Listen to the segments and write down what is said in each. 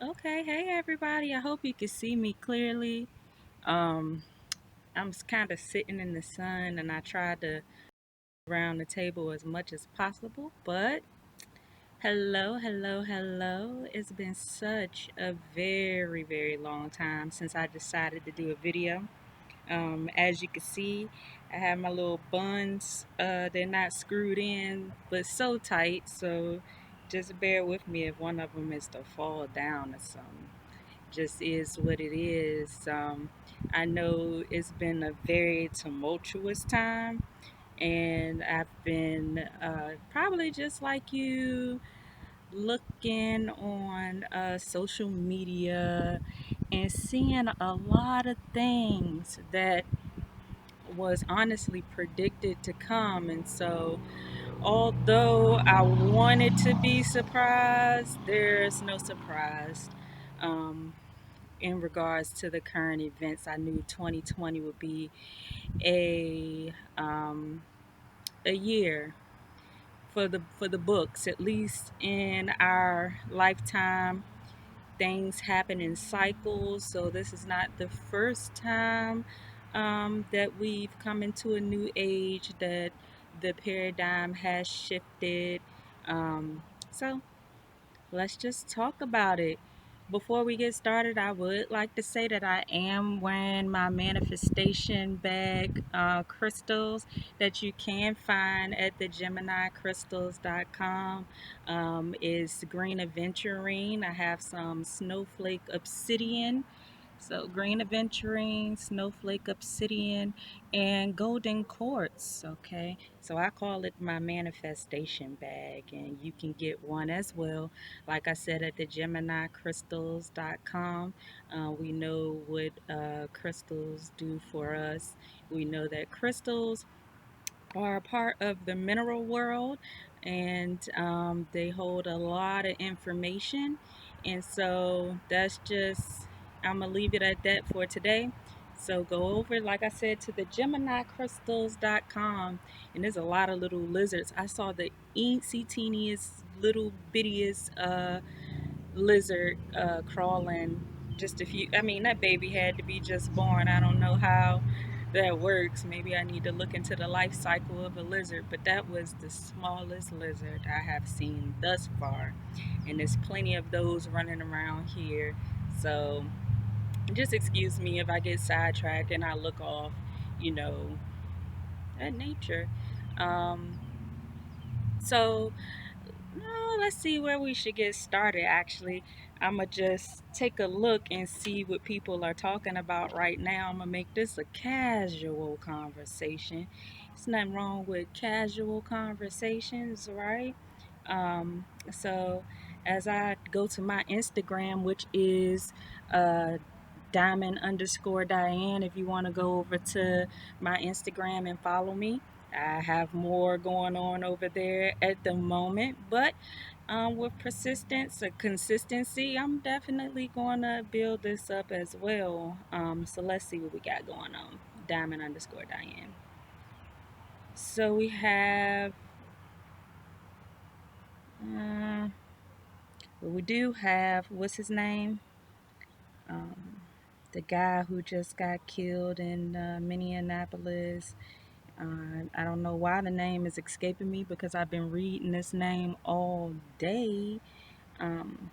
Okay, hey everybody. I hope you can see me clearly. Um, I'm kind of sitting in the sun and I tried to around the table as much as possible, but hello, hello, hello. It's been such a very, very long time since I decided to do a video. As you can see, I have my little buns. They're not screwed in, but so tight, so just bear with me if one of them is to fall down or something. Just is what it is. I know it's been a very tumultuous time, and I've been probably just like you, looking on social media and seeing a lot of things that was honestly predicted to come. And so, although I wanted to be surprised, there's no surprise. Um, in regards to the current events, I knew 2020 would be a a year for the books, at least in our lifetime. Things happen in cycles, so this is not the first time that we've come into a new age, that the paradigm has shifted. So let's just talk about it. Before we get started, I would like to say that I am wearing my manifestation bag crystals that you can find at the GeminiCrystals.com. Is green aventurine. I have some snowflake obsidian, so green aventurine, snowflake obsidian, and golden quartz. Okay, so I call it my manifestation bag, and you can get one as well. Like I said, at the GeminiCrystals.com. We know what crystals do for us. We know that crystals are a part of the mineral world, and they hold a lot of information. And so that's just, I'm going to leave it at that for today. So go over, like I said, to the GeminiCrystals.com, and there's a lot of little lizards. I saw the eensy teeniest, little bittiest lizard crawling. Just a few, I mean, that baby had to be just born. I don't know how that works. Maybe I need to look into the life cycle of a lizard, but that was the smallest lizard I have seen thus far, and there's plenty of those running around here. So just excuse me if I get sidetracked and I look off, you know, at nature. um so no, let's see where we should get started. Actually, I'm gonna just take a look and see what people are talking about right now. I'm gonna make this a casual conversation. There's nothing wrong with casual conversations, right? So as I go to my Instagram, which is diamond underscore Diane, if you want to go over to my Instagram and follow me. I have more going on over there at the moment, but with persistence and consistency, I'm definitely going to build this up as well. So let's see what we got going on. Diamond underscore Diane. So we have, uh, well, we do have, what's his name? Um, the guy who just got killed in Minneapolis. I don't know why the name is escaping me because I've been reading this name all day. Um,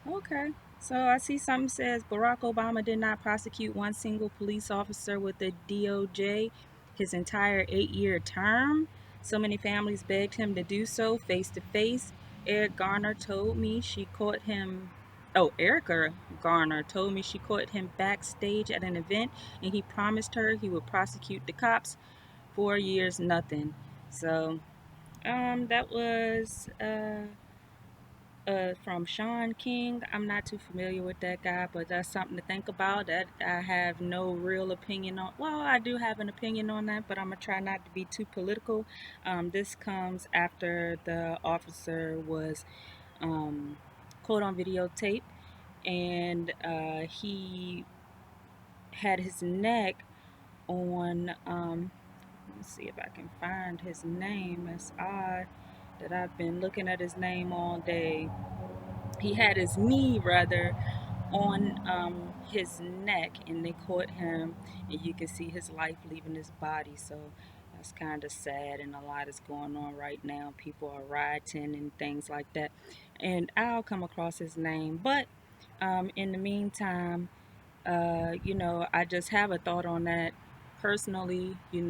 okay. So I see something says Barack Obama did not prosecute one single police officer with the DOJ his entire 8-year term. So many families begged him to do so face to face. Eric Garner told me she caught him. Oh, Erica Garner told me she caught him backstage at an event, and he promised her he would prosecute the cops. 4 years, nothing. So, that was from Sean King. I'm not too familiar with that guy, but that's something to think about. That I have no real opinion on. Well, I do have an opinion on that, but I'm gonna try not to be too political. This comes after the officer was um, caught on videotape, and he had his neck on. Let's see if I can find his name. It's odd that I've been looking at his name all day. he had his knee rather on his neck, and they caught him, and you can see his life leaving his body. So that's kind of sad, and a lot is going on right now. People are rioting and things like that, and I'll come across his name. But in the meantime, I just have a thought on that personally, and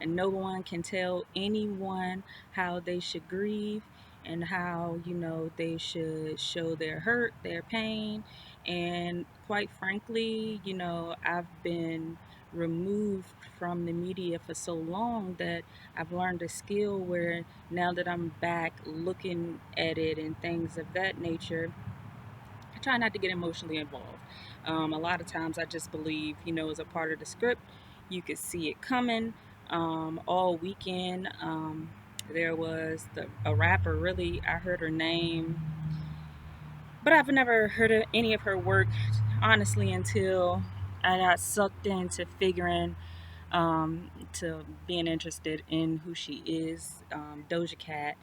no one can tell anyone how they should grieve and how, they should show their hurt, their pain. And quite frankly, I've been removed from the media for so long that I've learned a skill where now that I'm back looking at it and things of that nature, I try not to get emotionally involved. A lot of times I just believe, as a part of the script, you could see it coming. All weekend, there was a rapper, really, I heard her name, but I've never heard of any of her work, honestly, until I got sucked into figuring, to being interested in who she is. Doja Cat,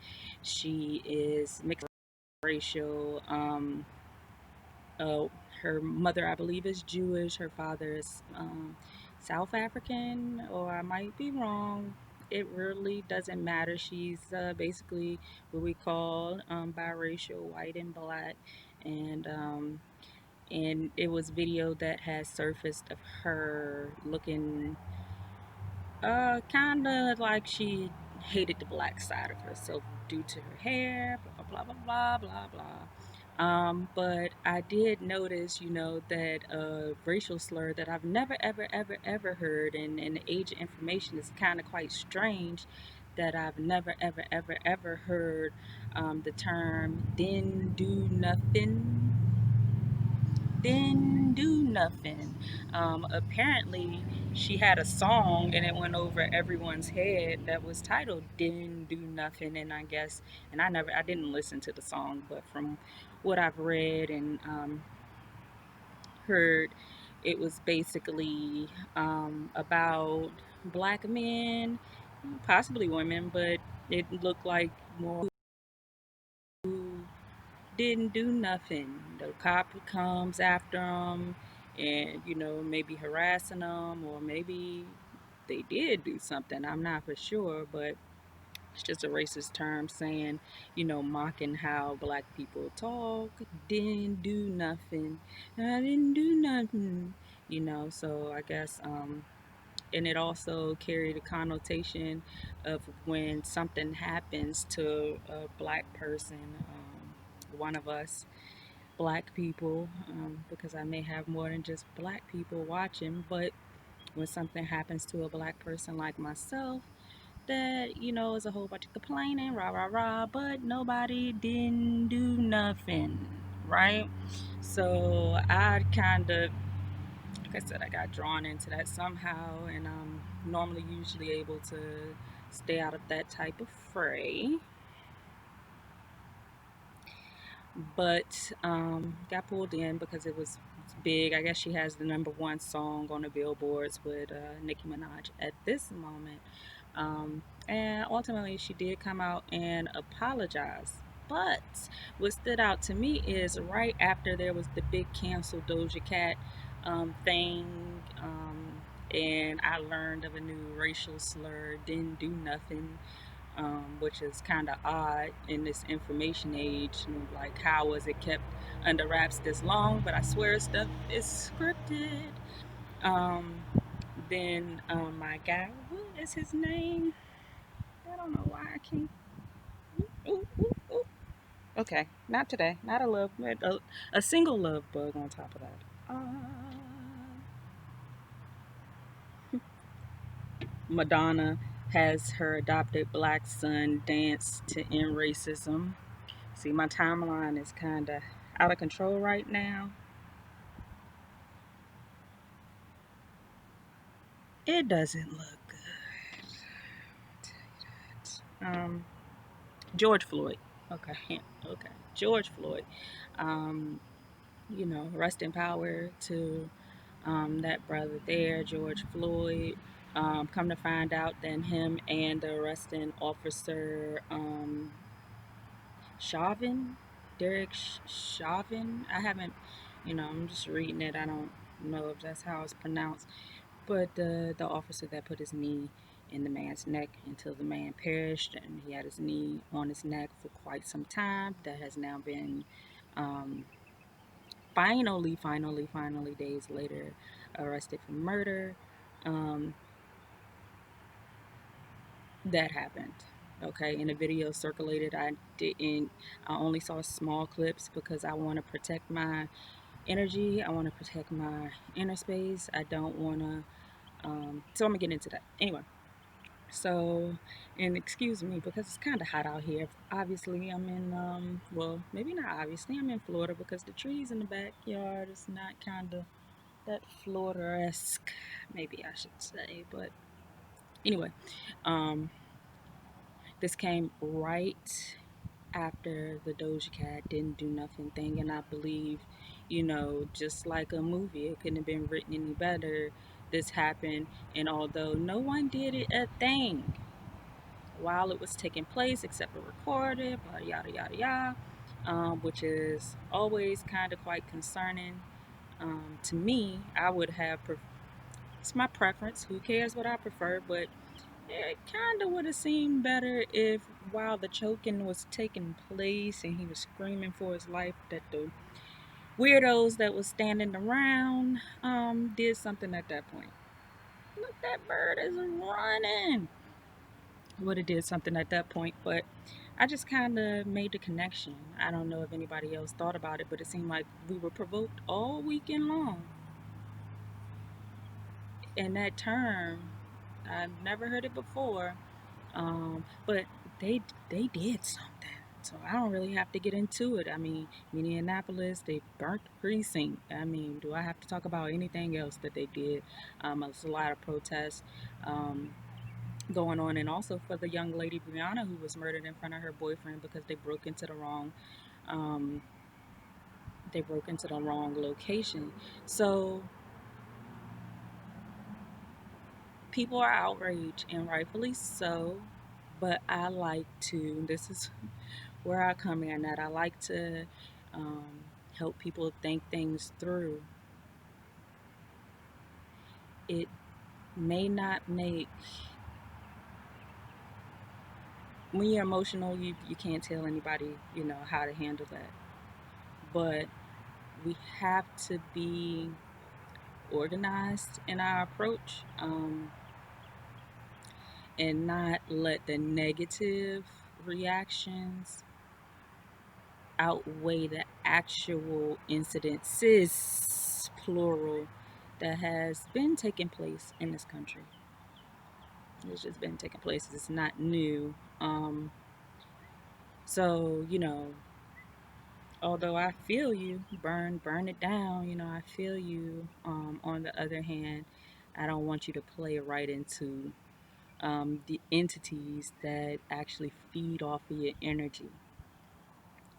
she is mixed racial. Uh, Her mother, I believe, is Jewish. Her father is South African, or I might be wrong. It really doesn't matter. She's basically what we call biracial, white and black, and it was video that has surfaced of her looking kind of like she hated the black side of herself due to her hair, blah, blah, blah, blah, blah, blah. But I did notice, that a racial slur that I've never, ever, ever, ever heard, and the age of information is kind of quite strange that I've never, ever, ever, ever heard the term "didn't do nothing." Didn't do nothing. Apparently, she had a song and it went over everyone's head that was titled "Didn't Do Nothing." And I guess, and I didn't listen to the song, but from what I've read and heard, it was basically about black men, possibly women, but it looked like more who didn't do nothing. The cop comes after them and, maybe harassing them, or maybe they did do something. I'm not for sure, but it's just a racist term saying, mocking how black people talk. Didn't do nothing. I didn't do nothing. So I guess, and it also carried a connotation of when something happens to a black person, one of us black people, because I may have more than just black people watching, but when something happens to a black person like myself, that, is a whole bunch of complaining, rah, rah, rah, but nobody didn't do nothing, right? So I kind of, like I said, I got drawn into that somehow, and I'm normally usually able to stay out of that type of fray. But got pulled in because it was big. I guess she has the number one song on the billboards with Nicki Minaj at this moment. And ultimately, she did come out and apologize. But what stood out to me is right after there was the big cancel Doja Cat thing, and I learned of a new racial slur, didn't do nothing, which is kind of odd in this information age. Like, how was it kept under wraps this long? But I swear stuff is scripted. Um, then my guy, what is his name? I don't know why I can't. Ooh, ooh, ooh. Okay, not today. Not a love, a single love bug on top of that. Madonna has her adopted black son dance to end racism. See, my timeline is kind of out of control right now. It doesn't look good. George Floyd. Okay, okay. George Floyd. Um, rest in power to that brother there, George Floyd. Come to find out that him and the arresting officer, Chauvin. Derek Chauvin. I haven't, I'm just reading it. I don't know if that's how it's pronounced. But the officer that put his knee in the man's neck until the man perished, and he had his knee on his neck for quite some time. That has now been um, finally, days later, arrested for murder. Um, that happened. Okay, and the video circulated. I only saw small clips because I want to protect my energy. I want to protect my inner space. I don't want to. So I'm gonna get into that anyway. So, and excuse me because it's kind of hot out here. Obviously, I'm in, well, maybe not obviously, I'm in Florida because the trees in the backyard is not kind of that Florida esque, maybe I should say. But anyway, um, this came right after the Doja Cat didn't do nothing thing, and I believe, just like a movie, it couldn't have been written any better. This happened, and although no one did it a thing while it was taking place, except for recorded, blah, yada, yada, yada, which is always kind of quite concerning. To me, I would have, it's my preference, who cares what I prefer, but it kind of would have seemed better if while the choking was taking place and he was screaming for his life, that the weirdos that was standing around did something at that point. Look, that bird is running. Would have did something at that point, but I just kind of made the connection. I don't know if anybody else thought about it, but it seemed like we were provoked all weekend long. And that term, I've never heard it before, but they did something. So I don't really have to get into it. I mean, Minneapolis, they burnt the precinct. I mean, do I have to talk about anything else that they did? There's a lot of protests. Going on, and also for the young lady Brianna who was murdered in front of her boyfriend because um, they broke into the wrong location. So people are outraged, and rightfully so. But I like to. This is where I come in at. I like to um, help people think things through. It may not make when you're emotional, you can't tell anybody how to handle that. But we have to be organized in our approach, and not let the negative reactions outweigh the actual incidences, plural, that has been taking place in this country. It's just been taking place. It's not new. So although I feel you, burn it down. I feel you. On the other hand, I don't want you to play right into the entities that actually feed off of your energy.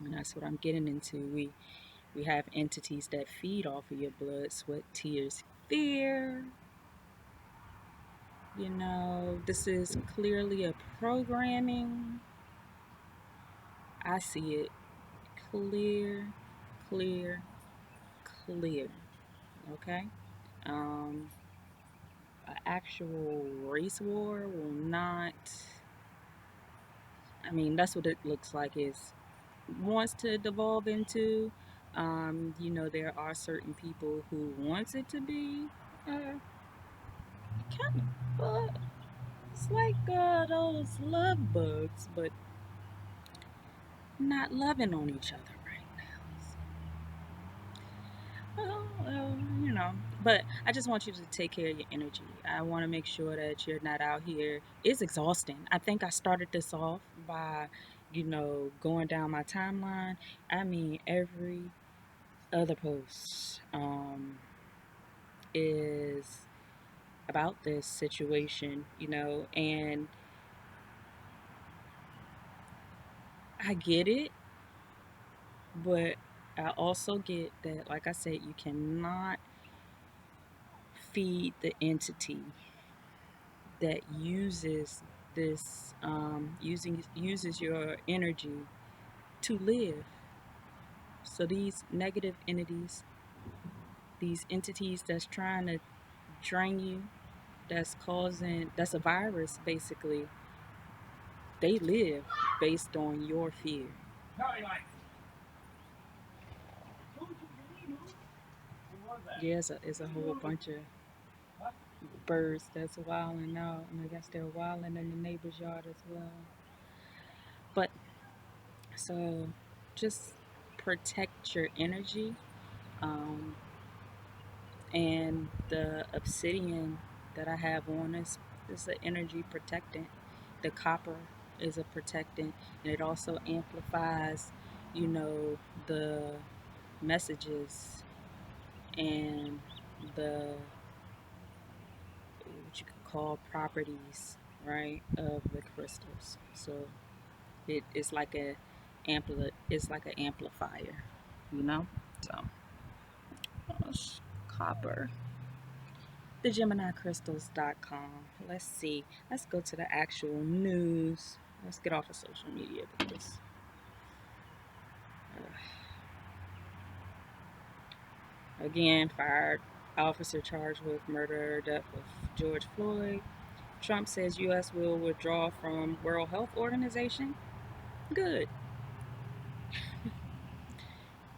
And that's what I'm getting into. We have entities that feed off of your blood, sweat, tears, fear. This is clearly a programming. I see it clear, clear, clear. Okay? Um, an actual race war will not. I mean, that's what it looks like. Is wants to devolve into. There are certain people who wants it to be kind of, but it's like those love bugs, but not loving on each other right now. But I just want you to take care of your energy. I want to make sure that you're not out here. It's exhausting. I think I started this off by, going down my timeline. I mean, every other post is about this situation, and I get it, but I also get that, like I said, you cannot feed the entity that uses this, uses your energy to live. So these negative entities, these entities that's trying to drain you, that's a virus basically, they live based on your fear. Yeah, it's a whole bunch of birds that's wilding out, and I guess they're wilding in the neighbor's yard as well. But so just protect your energy. Um, and the obsidian that I have on is an energy protectant. The copper is a protectant, and it also amplifies, you know, the messages and the what you could call properties, right, of the crystals. So it's like it's like an amplifier, you know. So copper. TheGeminiCrystals.com. Let's see. Let's go to the actual news. Let's get off of social media because again, fired officer charged with murder, death of George Floyd. Trump says U.S. will withdraw from World Health Organization. Good.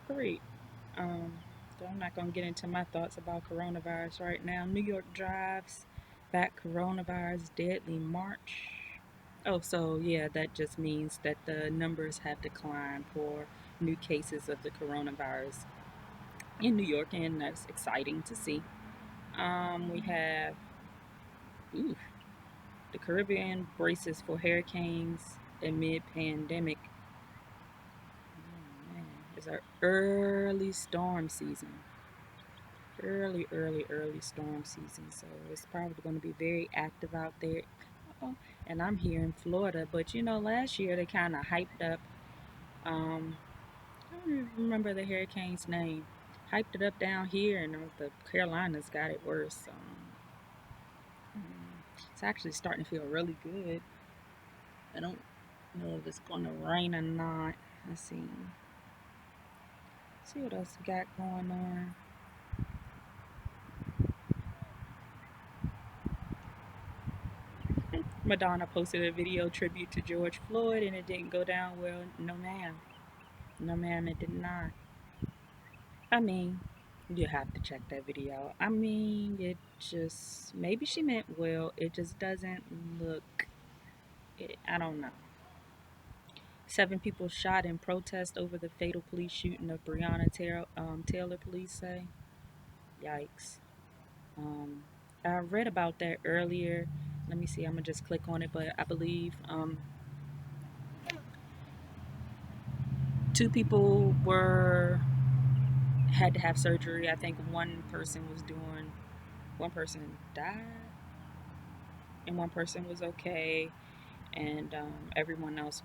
Great. Um, so I'm not going to get into my thoughts about coronavirus right now. New York drives back coronavirus deadly March. Oh, so yeah, that just means that the numbers have declined for new cases of the coronavirus in New York, and that's exciting to see. We have ooh, the Caribbean braces for hurricanes amid pandemic. Oh, man, it's our early storm season. Early storm season. So it's probably going to be very active out there. Uh-oh. And I'm here in Florida, but you know, last year they kind of hyped up. Um, I don't even remember the hurricane's name. Hyped it up down here, and the Carolinas got it worse. It's actually starting to feel really good. I don't know if it's going to rain or not. Let's see. See what else we got going on. Madonna posted a video tribute to George Floyd, and it didn't go down well. No, ma'am. No, ma'am, it did not. I mean, you have to check that video out. I mean, it just, maybe she meant well. It just doesn't look, I don't know. 7 people shot in protest over the fatal police shooting of Taylor, police say. Yikes. Um, I read about that earlier. Let me see, I'm going to just click on it, but I believe 2 people had to have surgery. I think one person died, and one person was okay, and everyone else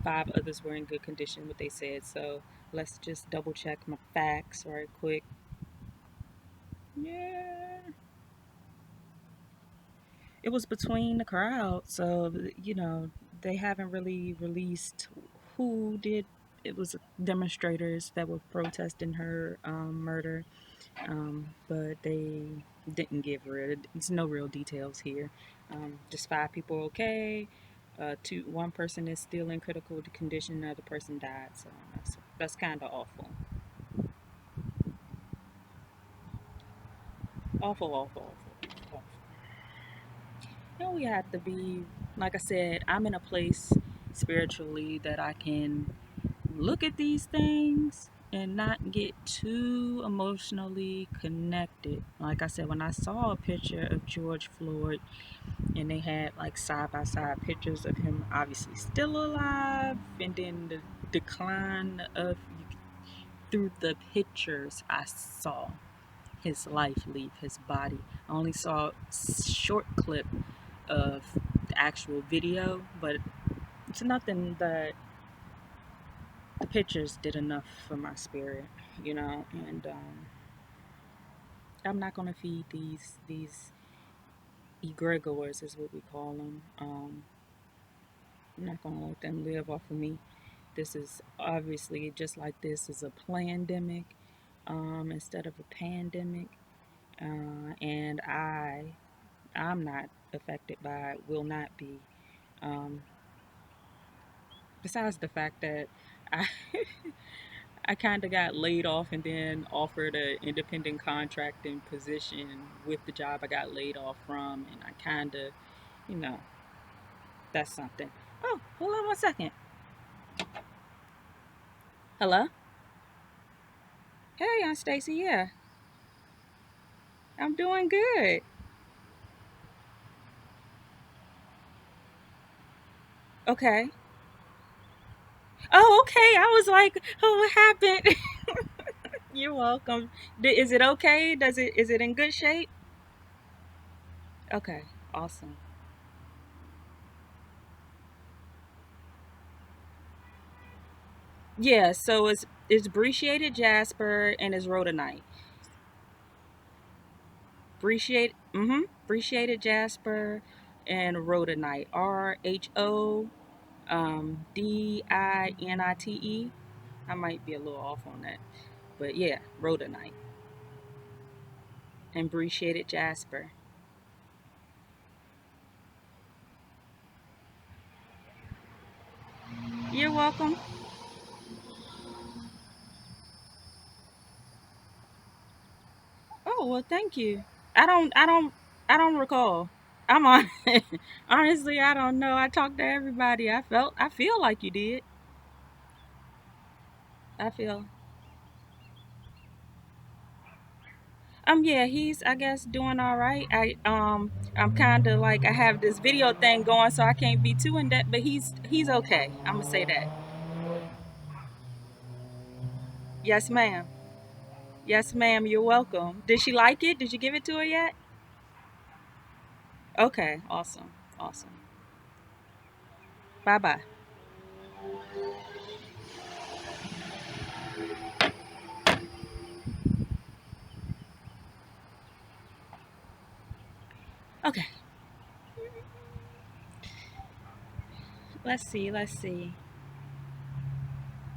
5 others were in good condition, what they said. So let's just double check my facts right quick. Yeah, it was between the crowd, so you know they haven't really released who did. It was demonstrators that were protesting her murder, but they didn't give it's no real details here. Just 5 people okay. One person is still in critical condition. Another person died. So that's kind of awful. Awful. And we have to be, like I said, I'm in a place spiritually that I can look at these things and not get too emotionally connected. Like I said, when I saw a picture of George Floyd and they had like side by side pictures of him obviously still alive, and then the decline of through the pictures I saw his life leave his body. I only saw a short clip of the actual video, but it's nothing that the pictures did enough for my spirit, you know. And I'm not gonna feed these egregores, is what we call them. I'm not gonna let them live off of me. This is obviously just like this is a pandemic instead of a pandemic. And I'm not affected by it, will not be. Um, Besides the fact that I I kind of got laid off and then offered an independent contracting position with the job I got laid off from, and I kind of, you know, that's something. Oh, hold on one second. Hello. Hey, Aunt Stacy. Yeah, I'm doing good. Okay. Oh, okay. I was like, oh, what happened? You're welcome. Is it okay? Does it is it in good shape? Okay. Awesome. Yeah. So it's brecciated jasper and it's rhodonite. Brecciated jasper and rhodonite. Rhodinite. I might be a little off on that, but yeah, rhodonite and brecciated jasper. You're welcome. Oh well, thank you. I don't. I don't. I don't recall. I'm on. Honestly, I don't know. I talked to everybody. I feel like you did. I feel. Yeah, he's I guess doing all right. I'm kind of like I have this video thing going, so I can't be too in depth. But he's okay. I'm gonna say that. Yes, ma'am. Yes, ma'am. You're welcome. Did she like it? Did you give it to her yet? Okay. Awesome. Awesome. Bye bye. Okay. Let's see. Let's see.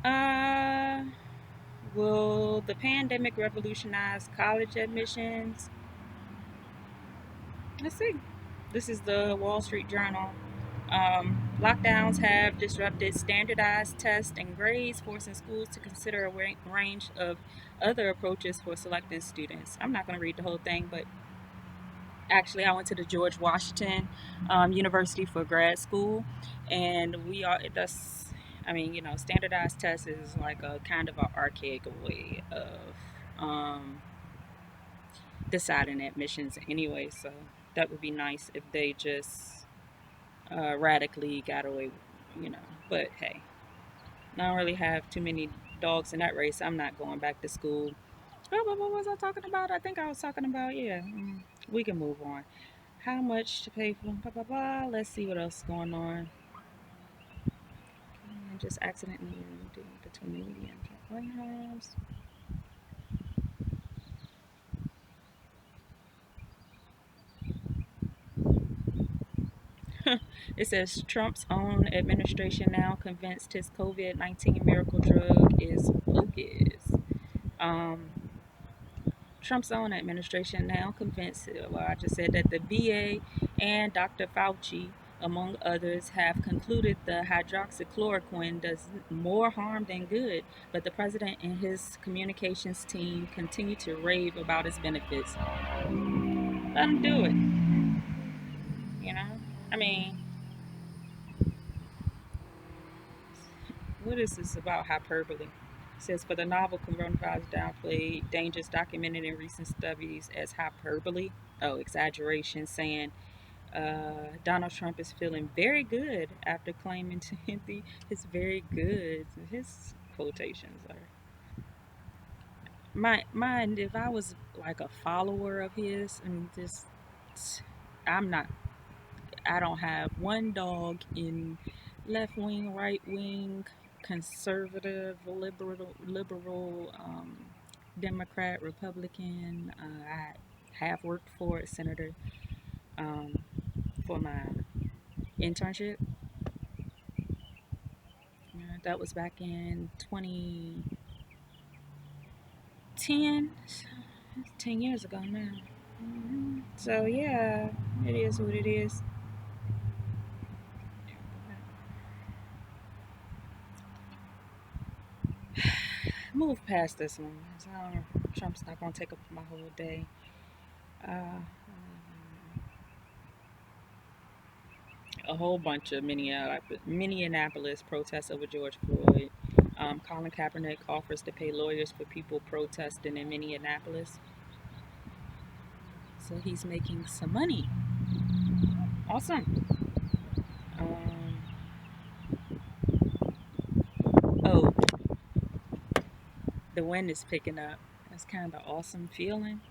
Uh, will the pandemic revolutionize college admissions? Let's see. This is the Wall Street Journal. Lockdowns have disrupted standardized tests and grades, forcing schools to consider a range of other approaches for selecting students. I'm not going to read the whole thing, but actually, I went to the George Washington University for grad school, and we are that's. I mean, standardized tests is like a kind of an archaic way of um, deciding admissions anyway. So that would be nice if they just radically got away, you know. But hey, I don't really have too many dogs in that race. I'm not going back to school. Oh, but what was I talking about? I think I was talking about, yeah. We can move on. How much to pay for? Blah, blah, blah. Let's see what else is going on. Just accidentally between the median greenhouse. It says Trump's own administration now convinced his COVID-19 miracle drug is bogus. Um, Trump's own administration now convinced, well, I just said that the VA and Dr. Fauci, among others, have concluded the hydroxychloroquine does more harm than good, but the president and his communications team continue to rave about its benefits. Let them do it, you know? I mean, what is this about hyperbole? It says for the novel coronavirus downplayed dangers documented in recent studies as hyperbole, exaggeration, saying Donald Trump is feeling very good after claiming to the his very good. His quotations are my mind. If I was like a follower of his, and just I'm not. I don't have one dog in left wing, right wing, conservative, liberal, Democrat, Republican. I have worked for a senator um, for my internship. That was back in 2010. 10 years ago now. So yeah, it is what it is. Move past this one. So Trump's not gonna take up my whole day. Uh, a whole bunch of Minneapolis protests over George Floyd. Colin Kaepernick offers to pay lawyers for people protesting in Minneapolis, so he's making some money. Awesome. Um, oh, the wind is picking up. That's kind of awesome feeling.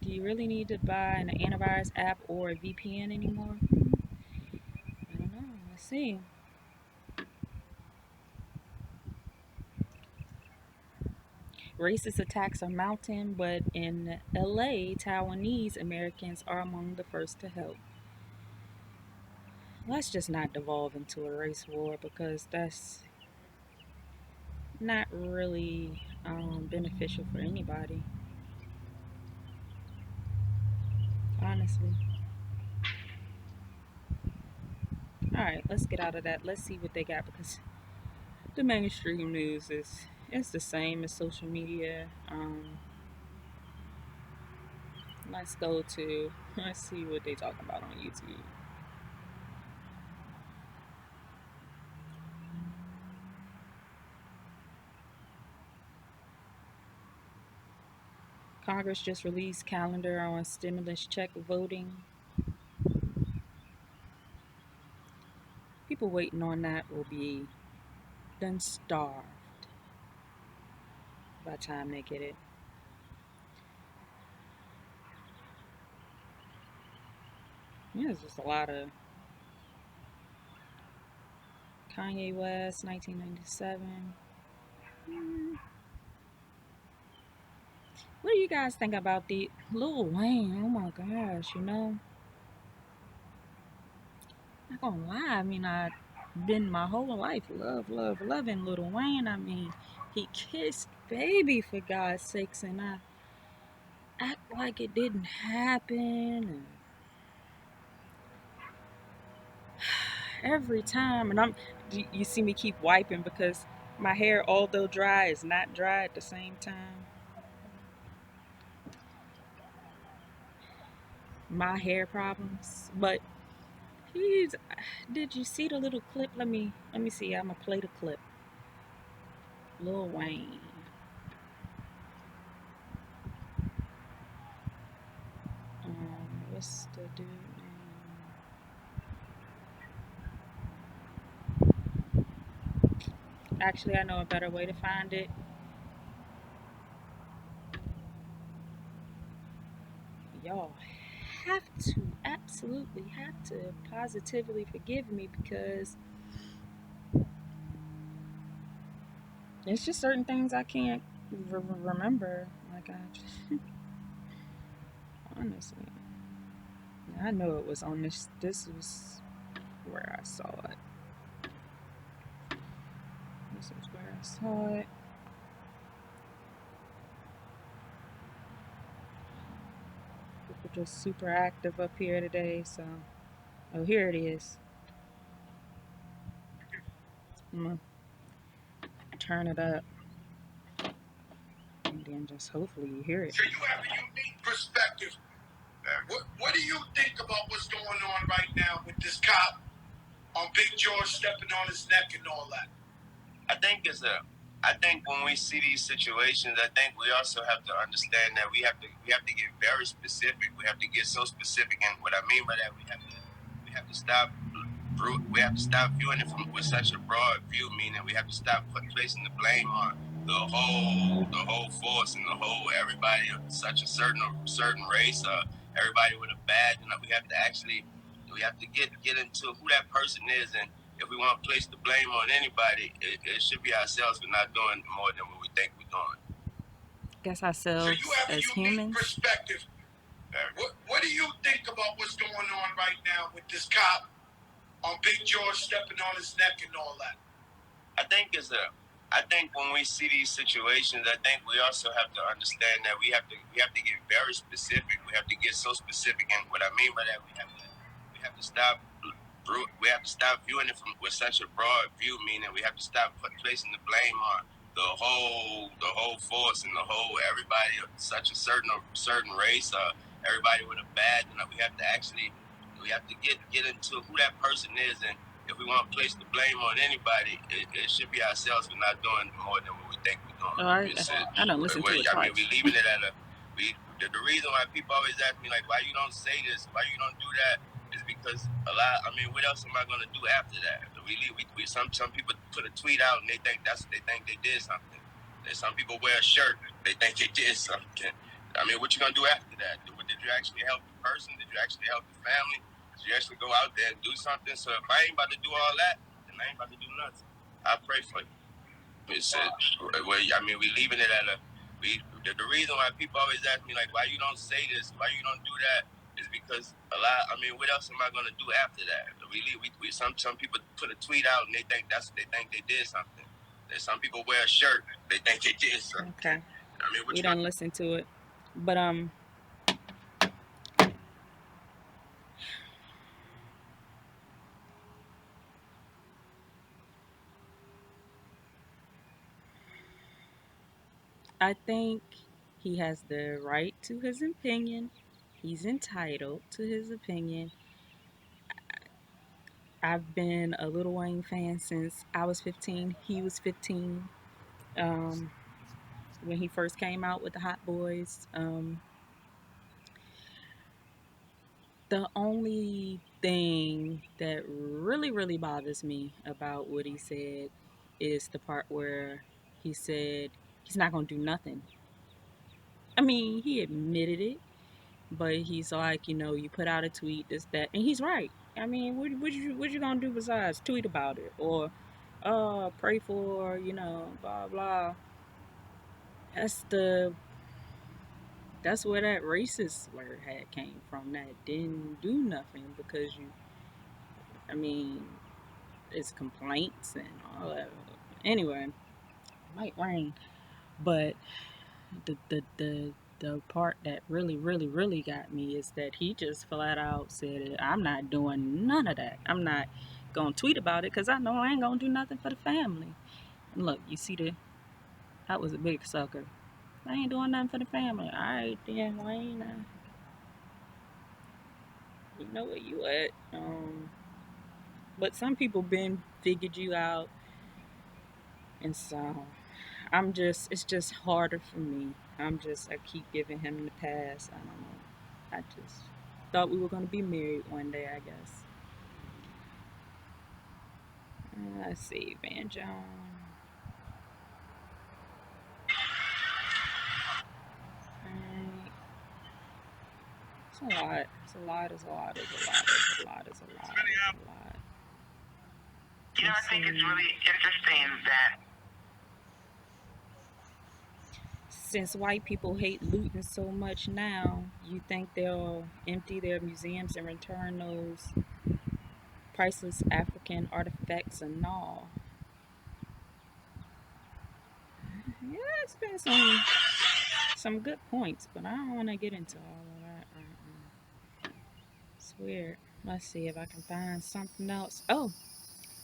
Do you really need to buy an antivirus app or a VPN anymore? I don't know. Let's see. Racist attacks are mounting, but in LA, Taiwanese Americans are among the first to help. Let's just not devolve into a race war because that's not really beneficial for anybody, honestly. All right, let's get out of that. Let's see what they got because the mainstream news is it's the same as social media. Let's see what they talking about on YouTube. Congress just released calendar on stimulus check voting. People waiting on that will be done starved by the time they get it. Yeah, there's just a lot of Kanye West, 1997. What do you guys think about the Lil Wayne? Oh my gosh, not gonna lie. I mean, I've been my whole life loving Lil Wayne. I mean, he kissed baby for God's sakes, and I act like it didn't happen. And every time, and you see me keep wiping because my hair, although dry, is not dry at the same time. My hair problems, but he's. Did you see the little clip? Let me see. I'm gonna play the clip. Lil Wayne. What's the dude name? Actually, I know a better way to find it. Y'all have to, absolutely have to positively forgive me because it's just certain things I can't remember. Like, honestly, I know it was on this. This was where I saw it. This is where I saw it. People just super active up here today. So, oh, here it is. I'm gonna turn it up, and then just hopefully you hear it. So you have a unique perspective. What do you think about what's going on right now with this cop on Big George stepping on his neck and all that? I think when we see these situations, I think we also have to understand that we have to get very specific. We have to get so specific, and what I mean by that, we have to stop viewing it from with such a broad view, meaning we have to stop placing the blame on the whole force and the whole everybody of such a certain race, everybody with a badge, and we have to actually get into who that person is, and if we want to place the blame on anybody, it should be ourselves for not doing more than what we think we're doing. Guess So you ourselves have a as unique humans. perspective. What do you think about what's going on right now with this cop on Big George stepping on his neck and all that? I think it's a. I think when we see these situations, I think we also have to understand that we have to get very specific. We have to get so specific, and what I mean by that, we have to stop. We have to stop viewing it from with such a broad view, meaning we have to stop placing the blame on the whole force and the whole everybody of such a certain race, everybody with a badge. And we have to actually we have to get into who that person is, and if we want to place the blame on anybody, it should be ourselves for not doing more than what we think we're doing. Oh, I don't listen to it I mean, twice. we leaving it at a. The reason why people always ask me like, why you don't say this, why you don't do that, is because a lot. I mean, what else am I gonna do after that? Some people put a tweet out and they think they did something. And some people wear a shirt, they think they did something. I mean, what you gonna do after that? Did you actually help the person? Did you actually help the family? Did you actually go out there and do something? So if I ain't about to do all that, then I ain't about to do nothing. I pray for you. It's I mean, we leaving it at a. The reason why people always ask me like, why you don't say this, why you don't do that, is because a lot. I mean, what else am I gonna do after that? Some people put a tweet out and they think they did something. And some people wear a shirt, they think they did something. Okay. I mean, We don't listen to it. But I think he has the right to his opinion. He's entitled to his opinion. I've been a Lil Wayne fan since I was 15. He was 15 um, when he first came out with the Hot Boys. The only thing that really, really bothers me about what he said is the part where he said he's not going to do nothing. I mean, he admitted it, but he's like, you put out a tweet, this, that, and he's right. I mean, what you gonna do besides tweet about it or pray for, blah blah. That's the that's where that racist word had came from. That didn't do nothing because I mean, it's complaints and all that. Anyway, it might rain, but the part that really, really, really got me is that he just flat out said, "I'm not doing none of that. I'm not gonna tweet about it because I know I ain't gonna do nothing for the family." And look, you see that was a big sucker. I ain't doing nothing for the family. All right, then, Wayne. You know where you at. But some people been figured you out, and so it's just harder for me. I keep giving him the pass. I don't know. I just thought we were going to be married one day, I guess. Let's see, Van John. Alright. It's a lot. It's a lot. It's a lot. It's a lot. It's a lot. It's a lot. It's a lot. I think it's really interesting that Since white people hate looting so much now, you think they'll empty their museums and return those priceless African artifacts and all? Yeah, it's been some good points, but I don't want to get into all of that. It's weird. Let's see if I can find something else. Oh,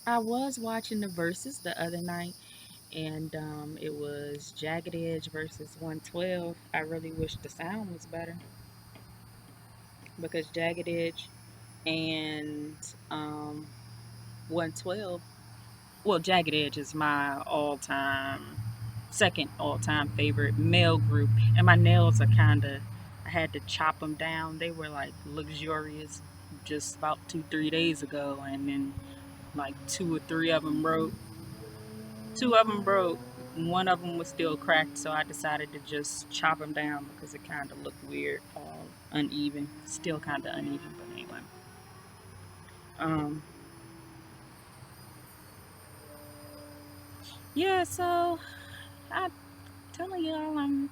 I was watching the verses the other night, and it was Jagged Edge versus 112. I really wish the sound was better because Jagged Edge and um, 112. Well, Jagged Edge is my second all time favorite male group, and my nails are kind of. I had to chop them down. They were like luxurious just about 2 3 days ago, and then like two or three of them broke. Two of them broke. One of them was still cracked, so I decided to just chop them down because it kind of looked weird, all uneven. Still kind of uneven, but anyway. Um, yeah, so I'm telling y'all I'm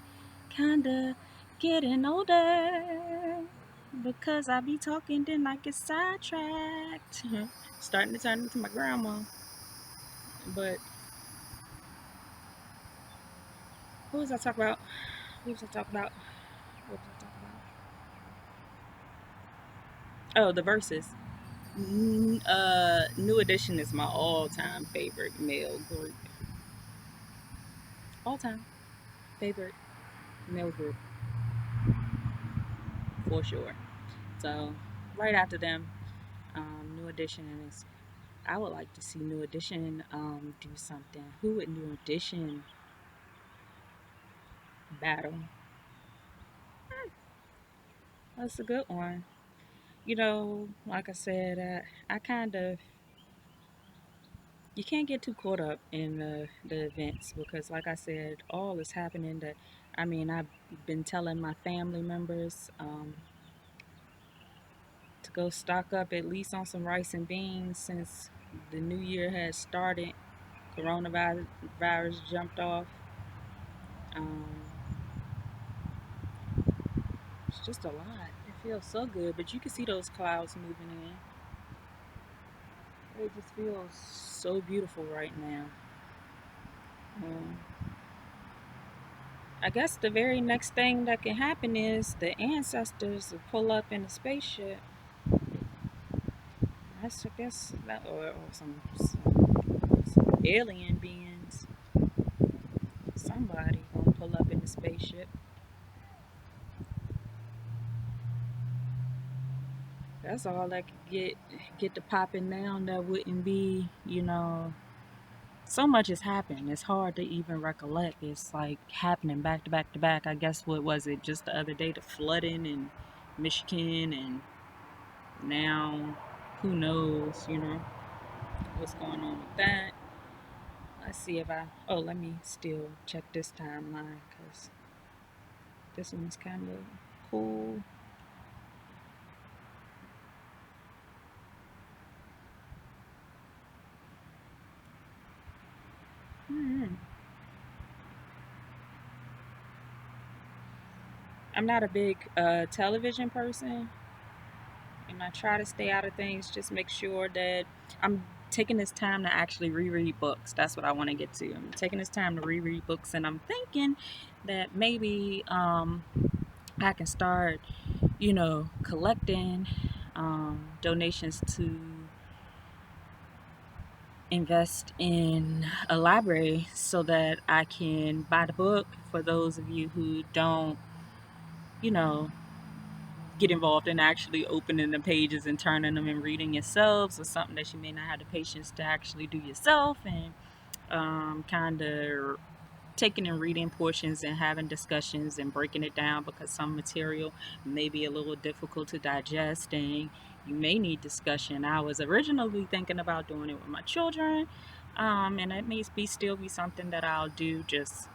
kind of getting older. Because I be talking, then I get sidetracked. Starting to turn into my grandma. But who was I talking about? Who was I talking about? What was I talking about? Oh, the verses. New Edition is my all-time favorite male group. All-time favorite male group for sure. So right after them, New Edition is. I would like to see New Edition do something. Who would New Edition battle? That's a good one. Like I said, I kind of you can't get too caught up in the events because, like I said, all is happening. That I mean, I've been telling my family members to go stock up at least on some rice and beans since the new year has started. Coronavirus jumped off. Um, it's just a lot. It feels so good, but you can see those clouds moving in. It just feels so beautiful right now. Um, I guess the very next thing that can happen is the ancestors will pull up in a spaceship. That's, I guess, that, or some alien beings. Somebody gonna pull up in a spaceship. That's all that could get to popping now. That wouldn't be, so much has happened. It's hard to even recollect. It's like happening back to back to back. I guess what was it just the other day? The flooding in Michigan, and now who knows? What's going on with that. Let's see if let me still check this timeline because this one's kind of cool. Hmm. I'm not a big television person, and I try to stay out of things. Just make sure that I'm taking this time to actually reread books. That's what I want to get to. I'm taking this time to reread books, and I'm thinking that maybe I can start, collecting donations to invest in a library so that I can buy the book for those of you who don't, you know, get involved in actually opening the pages and turning them and reading yourselves, or something that you may not have the patience to actually do yourself, and kind of taking and reading portions and having discussions and breaking it down because some material may be a little difficult to digest and you may need discussion. I was originally thinking about doing it with my children, and it may be something that I'll do just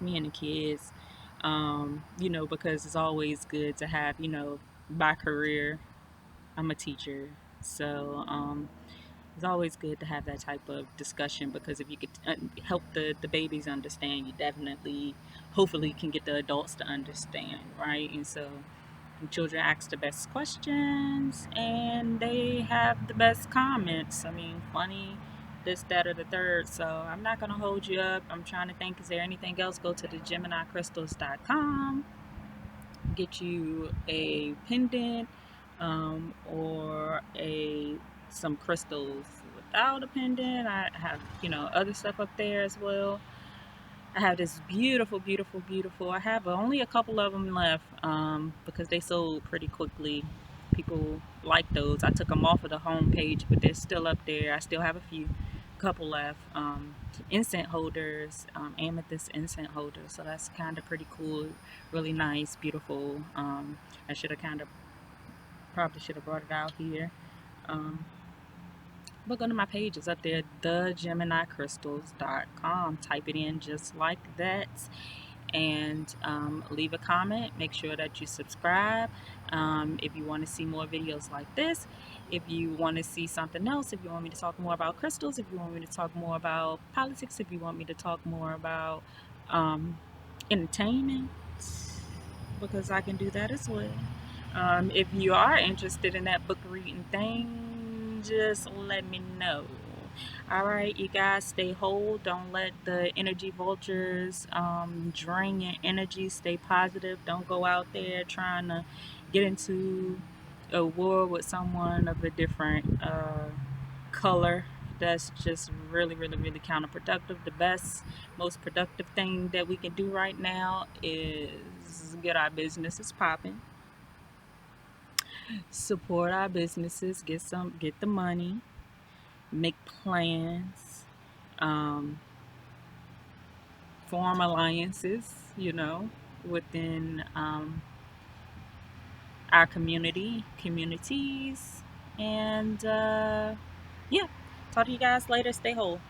me and the kids, because it's always good to have, my career. I'm a teacher, so it's always good to have that type of discussion because if you could help the babies understand, you definitely, hopefully, can get the adults to understand, right? And so the children ask the best questions and they have the best comments. I mean, funny, this, that, or the third. So I'm not going to hold you up. I'm trying to think, is there anything else? Go to the GeminiCrystals.com, get you a pendant or some crystals without a pendant. I have, other stuff up there as well. I have this beautiful, beautiful, beautiful. I have only a couple of them left because they sold pretty quickly. People like those. I took them off of the home page, but they're still up there. I still have a couple left. Incense holders, amethyst incense holders. So that's kind of pretty cool, really nice, beautiful. I should have probably should have brought it out here. Um, but go to my page, it's up there, theGeminiCrystals.com. Type it in just like that and leave a comment. Make sure that you subscribe if you want to see more videos like this. If you want to see something else, if you want me to talk more about crystals, if you want me to talk more about politics, if you want me to talk more about um, entertainment, because I can do that as well. If you are interested in that book reading thing, just let me know. All right, you guys, stay whole. Don't let the energy vultures drain your energy. Stay positive. Don't go out there trying to get into a war with someone of a different color. That's just really, really, really counterproductive. The best, most productive thing that we can do right now is get our businesses popping, support our businesses, get the money, make plans, um, form alliances, within our communities, and yeah. Talk to you guys later. Stay whole.